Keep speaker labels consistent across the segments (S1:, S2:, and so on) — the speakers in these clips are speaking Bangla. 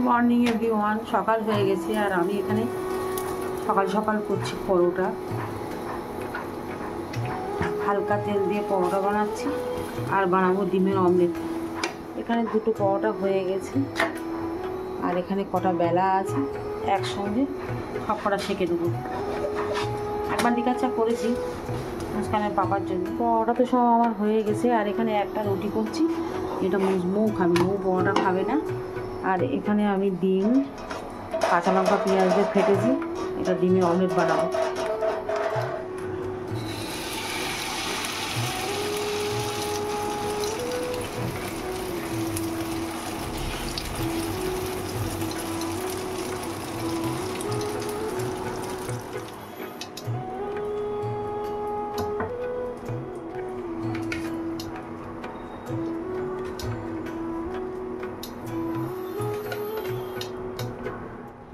S1: Morning everyone. সকাল হয়ে গেছে আর আমি এখানে সকাল সকাল করছি পরোটা। হালকা তেল দিয়ে পরোটা বানাচ্ছি আর বানাবো ডিমের অমলেট। এখানে দুটো পরোটা হয়ে গেছে আর এখানে কটা বেলা আছে, একসঙ্গে সব কটা সেঁকে দেবো। একবার ডিকাচা করেছি মুস্কানের পাপার জন্য। পরোটা তো সব আমার হয়ে গেছে আর এখানে একটা রুটি করছি, এটা মৌ খাবে, মৌ পরোটা খাবে না। আর এখানে আমি ডিম, কাঁচা লঙ্কা, পেঁয়াজ দিয়ে ফেটেছি, এটা ডিমের অমলেট বানাবো।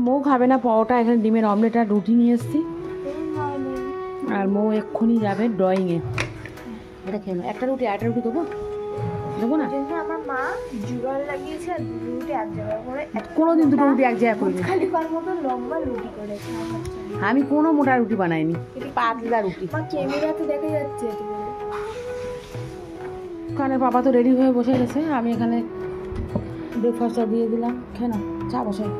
S1: মৌ খাবে না পরোটা, এখানে ডিমের অমলেট আর রুটি নিয়ে এসেছি। আর মৌ এক্ষুনি যাবে ড্রয়িংয়ে। এটা খেয়ে একটা রুটি দেবো না।
S2: আমার মা জুগার লাগিয়েছে আর রুটি এক জায়গায় করে,
S1: কোনোদিন দুটো রুটি এক জায়গায় করিনি।
S2: খালি কার মতো লম্বা রুটি করেছে।
S1: আমি কোনো মোটা রুটি বানাইনি, পাতলা রুটি।
S2: মা ক্যামেরাতে দেখা যাচ্ছে।
S1: ওখানে বাবা তো রেডি হয়ে বসে গেছে, আমি এখানে ব্রেকফাস্টটা দিয়ে দিলাম। খেয়ে না, চা বসাই,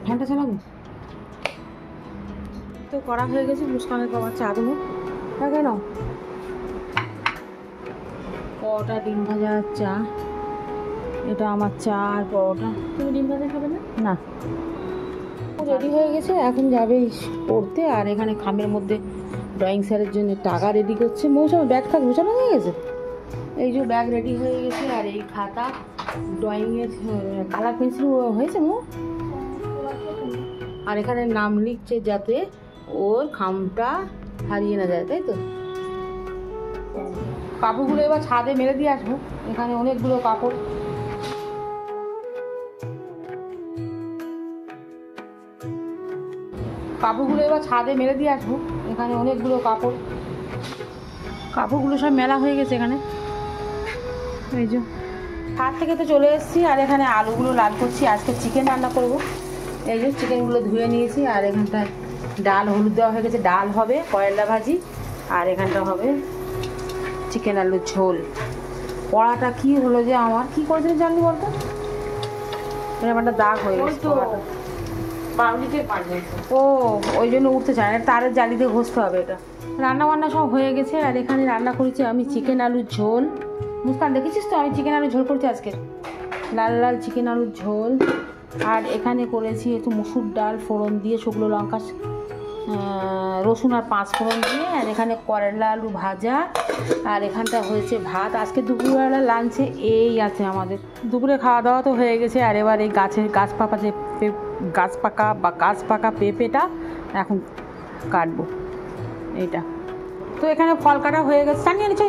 S1: ফ্যানটা চালাবো তো। করা হয়ে গেছে, মুস্কানের বাবার চা দেবো। হ্যাঁ কেন পরোটা, ডিম ভাজা, চা। এটা আমার চা আর পরোটা।
S2: তুমি ডিম ভাজা খাবে না?
S1: না, রেডি হয়ে গেছে, এখন যাবে পড়তে। আর এখানে খামের মধ্যে ড্রয়িং স্যারের জন্য টাকা রেডি করছে। মৌসুমে ব্যাগ থাক গোছানো হয়ে গেছে, এই যে ব্যাগ রেডি হয়ে গেছে। আর এই খাতা, ড্রয়িংয়ের কালার পেন্সিল হয়েছে মৌ। আর এখানে নাম লিখছে যাতে ওর খামটা হারিয়ে না যায়, তাই তো। কাপড়গুলো এবার ছাদে মেলে দিয়ে আসবো, এখানে অনেকগুলো কাপড়। কাপড়গুলো এবার ছাদে মেলে দিয়ে আসবো, এখানে অনেকগুলো কাপড়গুলো সব মেলা হয়ে গেছে এখানে। এই যে ছাদ থেকে তো চলে এসেছি আর এখানে আলুগুলো লাল করছি। আজকে চিকেন রান্না করব। এই যে চিকেনগুলো ধুয়ে নিয়েছি আর এখানটায় ডাল, হলুদ দেওয়া হয়ে গেছে, ডাল হবে, করলা ভাজি। আর এখানটা হবে চিকেন আলুর ঝোল। পড়াটা কি হলো যে আমার, কি করেছিল জানলি বলতো? এরকম একটা দাগ হয়ে গেছে। ও ওই জন্য উঠতে চায় না, তারের জালি দিয়ে ঘষতে হবে। এটা রান্না বান্না সব হয়ে গেছে আর এখানে রান্না করেছি আমি চিকেন আলুর ঝোল। মুস্কান দেখেছিস তো আমি চিকেন আলুর ঝোল করছি আজকে, লাল লাল চিকেন আলুর ঝোল। আর এখানে করেছি একটু মুসুর ডাল ফোড়ন দিয়ে, শুকনো লঙ্কা, রসুন আর 5 ফোড়ন দিয়ে। আর এখানে করলা আলু ভাজা। আর এখানটা হয়েছে ভাত। আজকে দুপুরবেলা লাঞ্চে এই আছে আমাদের। দুপুরে খাওয়া দাওয়া তো হয়ে গেছে আর এবার এই গাছ পাকা পেঁপেটা এখন কাটবো। এইটা তো এখানে ফল কাটা হয়ে গেছে। জানিয়ে নিচ্ছি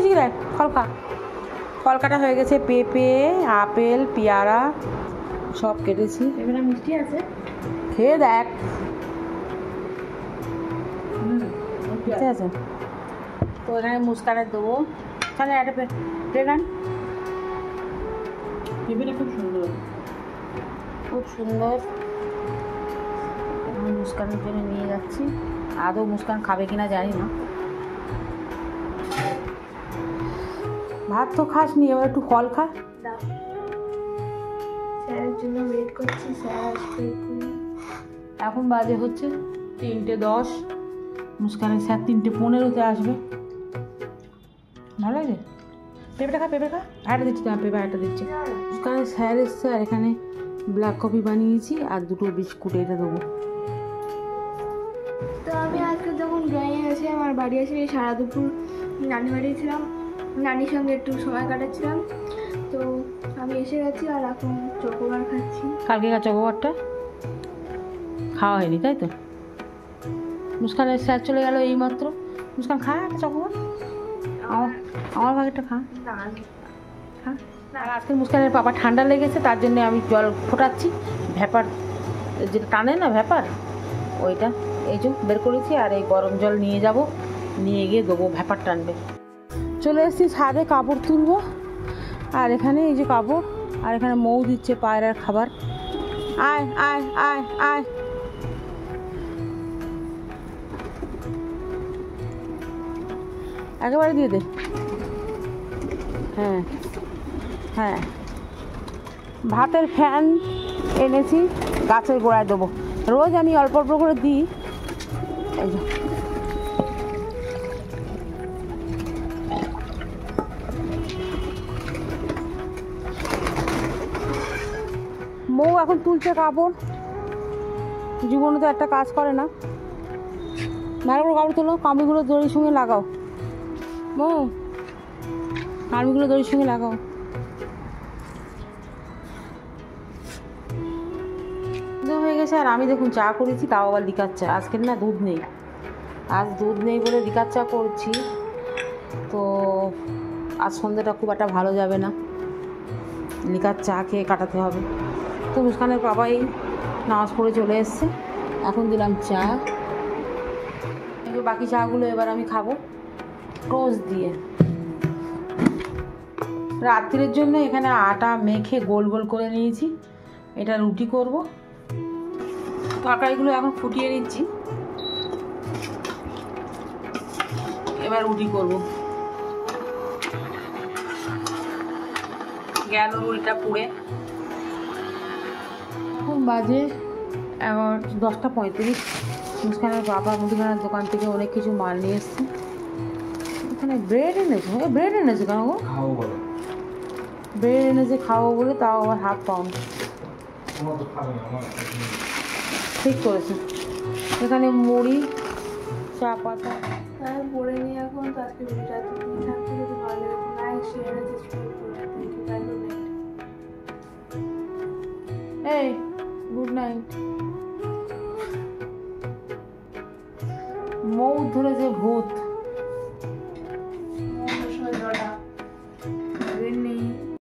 S1: ফল কাটা হয়ে গেছে, পেঁপে, আপেল, পেয়ারা সব কেটেছি।
S2: এবারে মিষ্টি আছে,
S1: খেয়ে দেখ। ঠিক আছে, তো এখানে মুস্কানের দেবো। তাহলে একটা প্রেগান, পেঁপেটা খুব সুন্দর, খুব সুন্দর। আমি মুস্কানের জন্য নিয়ে যাচ্ছি। আদৌ মুস্কান খাবে কিনা জানি না। ভাত তো খাস নি, এবার একটু ফল খা।
S2: স্যারের জন্য ওয়েট করছি, স্যার আসবে।
S1: এখন বাজে হচ্ছে 3:10। মুস্কানের স্যার 3:15-তে আসবে। ভালো লাগে পেঁপেটা খা, পেঁপে খা। একটা দিচ্ছি তোমার, পেঁপে একটা দিচ্ছি। মুস্কানের স্যার এসছে আর এখানে ব্ল্যাক কফি বানিয়েছি আর দুটো বিস্কুট এটা দেবো।
S2: তো আমি আজকে যখন ড্রয়িং এসে আমার বাড়ি এসে সারা দুপুর নানি বাড়ি ছিলাম, নানির সঙ্গে একটু সময় কাটাচ্ছিলাম। তো আমি এসে গেছি আর এখন চকোবার খাচ্ছি।
S1: কালকে চকোবারটা খাওয়া হয়নি তাই তো। মুস্কানের স্যার চলে গেল এইমাত্র। মুস্কান খা একটা চকোবার, আমার ভাগেরটা খা। আর আজকে মুস্কানের পাপা ঠান্ডা লেগেছে, তার জন্য আমি জল ফোটাচ্ছি। ভ্যাপার যেটা টানে না, ভ্যাপার, ওইটা এই যে বের করেছি। আর এই গরম জল নিয়ে যাব, নিয়ে গিয়ে দেবো, ভ্যাপার টানবে। চলে এসেছি ছাদে, কাপড় তুলবো। আর এখানে এই যে কাপড়, আর এখানে মৌ দিচ্ছে পায়রার খাবার। আয় আয় আয় আয়। একেবারে দিয়ে দে। হ্যাঁ হ্যাঁ, ভাতের ফ্যান এনেছি, গাছের গোড়ায় দেবো। রোজ আমি অল্প অল্প করে দিই। এই যে মৌ এখন তুলছে কাপড়, জীবনে তো একটা কাজ করে না। ভালো করে কাপড় তোলো, কামিগুলো দড়ির সঙ্গে লাগাও। মৌ, কামিগুলো দড়ির সঙ্গে লাগাও। হয়ে গেছে। আর আমি দেখুন চা করেছি, তাও আবার লিকার চা। আজকের না দুধ নেই, আজ দুধ নেই বলে লিকার চা করছি। তো আজ সন্ধ্যাটা খুব একটা ভালো যাবে না, লিকার চা খেয়ে কাটাতে হবে। তো মুস্কানের বাবাই নামাজ পড়ে চলে এসছে, এখন দিলাম চা। বাকি চাগুলো এবার আমি খাবো টোস্ট দিয়ে। রাত্রের জন্য এখানে আটা মেখে গোল গোল করে নিয়েছি, এটা রুটি করব। তরকারিগুলো এখন ফুটিয়ে নিচ্ছি, এবার রুটি করব। গেল রুটিটা পুড়ে। এখন বাজে 10:35। মুস্কানের বাবা মুদিখানার দোকান থেকে অনেক কিছু মাল নিয়ে এসছে। এখানে ব্রেড এনেছে, ব্রেড এনেছে কেন গো? ব্রেড এনেছে খাবো বলে, তাও আবার হাফ পাউন্ড। ঠিক করেছে। এখানে মুড়ি, চা পাতা
S2: আমি পড়ে নিই এখন। তো আজকে ভিডিওটা থাকতে যদি ভালো লাগে লাইক শেয়ার আর সাবস্ক্রাইব করে দিন।
S1: এই গুড নাইট। মৌ ধরেছে ভূত।